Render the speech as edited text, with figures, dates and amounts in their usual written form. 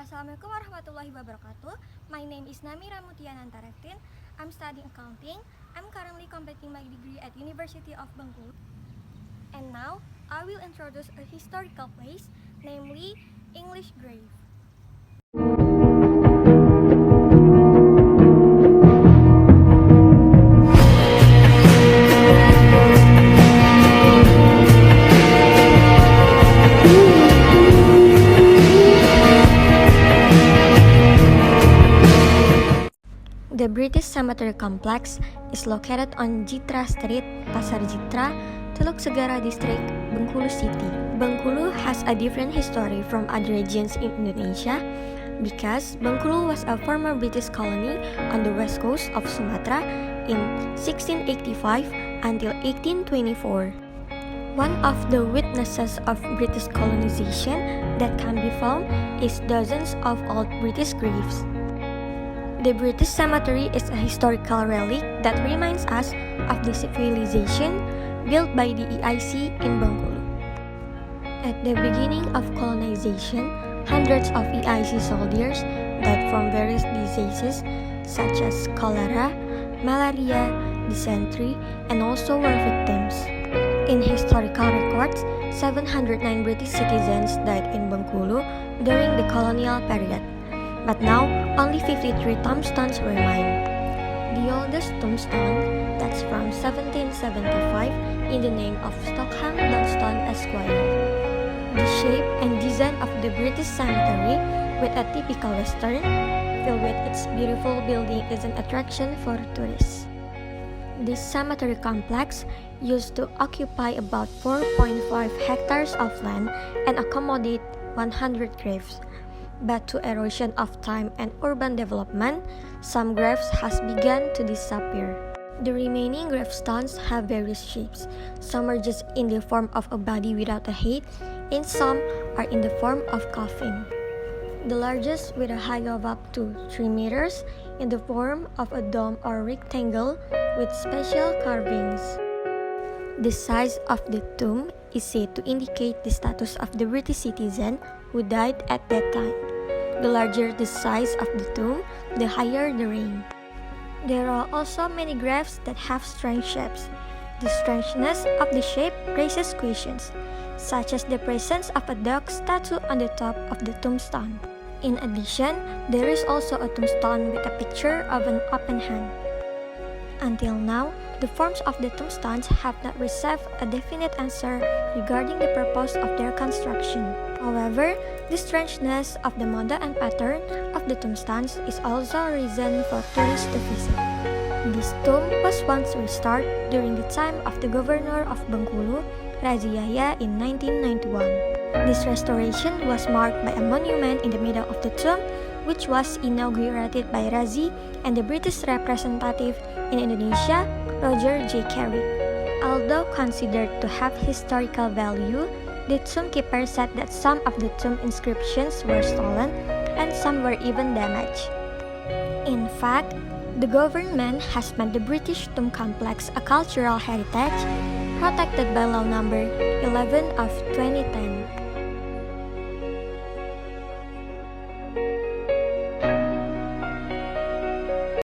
Assalamualaikum warahmatullahi wabarakatuh. My name is Namira Mutianantarektin. I'm studying accounting. I'm currently completing my degree at University of Bengkulu. And now, I will introduce a historical place, namely English Grave. The British Cemetery Complex is located on Jitra Street, Pasar Jitra, Teluk Segara District, Bengkulu City. Bengkulu has a different history from other regions in Indonesia because Bengkulu was a former British colony on the west coast of Sumatra in 1685 until 1824. One of the witnesses of British colonization that can be found is dozens of old British graves. The British Cemetery is a historical relic that reminds us of the civilization built by the EIC in Bengkulu. At the beginning of colonization, hundreds of EIC soldiers died from various diseases such as cholera, malaria, dysentery, and also were victims. In historical records, 709 British citizens died in Bengkulu during the colonial period. But now, only 53 tombstones remain. The oldest tombstone dates from 1775 in the name of Stockham Dunstone Esquire. The shape and design of the British cemetery, with a typical western, filled with its beautiful building, is an attraction for tourists. This cemetery complex used to occupy about 4.5 hectares of land and accommodate 100 graves. But to erosion of time and urban development, some graves has begun to disappear. The remaining gravestones have various shapes. Some are just in the form of a body without a head, and some are in the form of coffin. The largest, with a height of up to 3 meters, in the form of a dome or rectangle with special carvings. The size of the tomb is said to indicate the status of the British citizen who died at that time. The larger the size of the tomb, the higher the rank. There are also many graves that have strange shapes. The strangeness of the shape raises questions, such as the presence of a dog statue on the top of the tombstone. In addition, there is also a tombstone with a picture of an open hand. Until now, the forms of the tombstones have not received a definite answer regarding the purpose of their construction. However, the strangeness of the model and pattern of the tombstones is also a reason for tourists to visit. This tomb was once restored during the time of the governor of Bengkulu, Razi Yahya, in 1991. This restoration was marked by a monument in the middle of the tomb, which was inaugurated by Razi and the British representative in Indonesia, Roger J. Carey. Although considered to have historical value, the tombkeeper said that some of the tomb inscriptions were stolen and some were even damaged. In fact, the government has made the British tomb complex a cultural heritage protected by Law No. 11 of 2010.